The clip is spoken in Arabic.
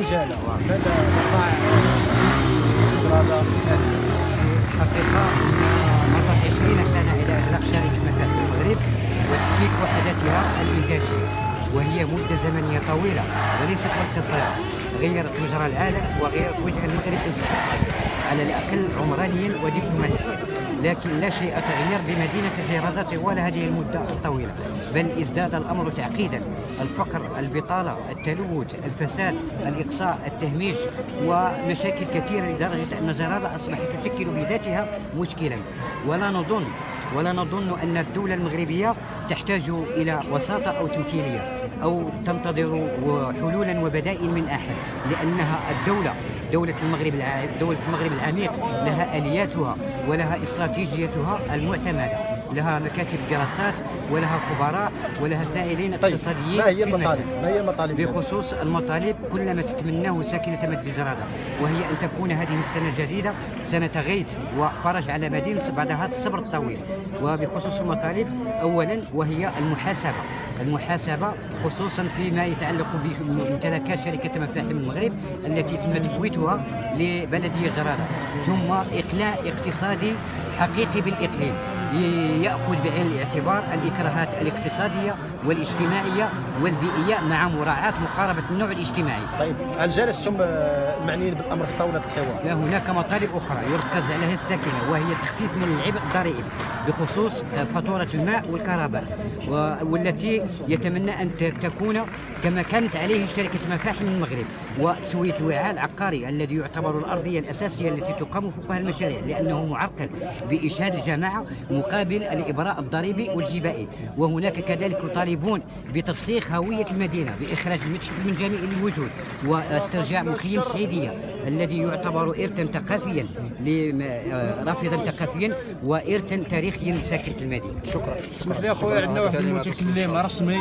عجاله ماذا مطاع هذا؟ حقيقة مضت 20 سنة إلى إغلاق شركة مفاتيح المغرب وتفكيك وحداتها الإنتاجية، وهي مدة زمنية طويلة وليست قصيرة، غيرت مجرى العالم وغيرت وجه المغرب على الأقل عمرانيا ودبلوماسيا، لكن لا شيء تغير بمدينة تجرد طوال هذه المدة الطويلة، بل ازداد الأمر تعقيدا. الفقر، البطالة، التلوث، الفساد، الإقصاء، التهميش ومشاكل كثيرة لدرجة أن جرادة أصبحت تشكل بذاتها مشكلا. ولا نظن أن الدولة المغربية تحتاج إلى وساطة أو تمثيلية أو تنتظر حلولا وبدائل من أحد، لأنها دولة المغرب العميق لها آلياتها ولها استراتيجيتها المعتمدة، لها مكاتب دراسات ولها خبراء ولها فاعلين اقتصاديين. ما هي المطالب بخصوص المطالب كل ما تتمناه ساكنة مدينة جرادة، وهي أن تكون هذه السنة الجديدة سنة غيث وفرج على مدينة بعد هذا الصبر الطويل. وبخصوص المطالب أولا وهي المحاسبة خصوصا فيما يتعلق بممتلكات شركة مفاهيم المغرب التي تم تفويتها لبلدية جرادة، ثم إقلاع اقتصادي حقيقي بالإقليم يأخذ بعين الاعتبار الإكراهات الاقتصادية والاجتماعية والبيئية مع مراعاة مقاربة النوع الاجتماعي. طيب، هل جلستم معنيين بالأمر في طاولة الحوار؟ لا، هناك مطالب أخرى يركز عليها الساكنة، وهي التخفيف من العبء الضريبي بخصوص فاتورة الماء والكهرباء، والتي يتمنى أن تكون كما كانت عليه شركة مفاحم المغرب، وتسوية الوعاء العقاري الذي يعتبر الأرضية الأساسية التي تقام فوقها المشاريع، لأنه معرقل بإشهاد الجماعة مقابل الإبراء الضريبي والجبائي. وهناك كذلك يطالبون بترسيخ هوية المدينة، بإخراج المتحف المنجمي للوجود، واسترجاع مخيم السعيدية الذي يعتبر إرثا ثقافيا رافضا ثقافيا وإرثا تاريخيا لساكنة المدينة. شكرا. اسمح لي اخويا، عندنا واحد المتكلم رسمي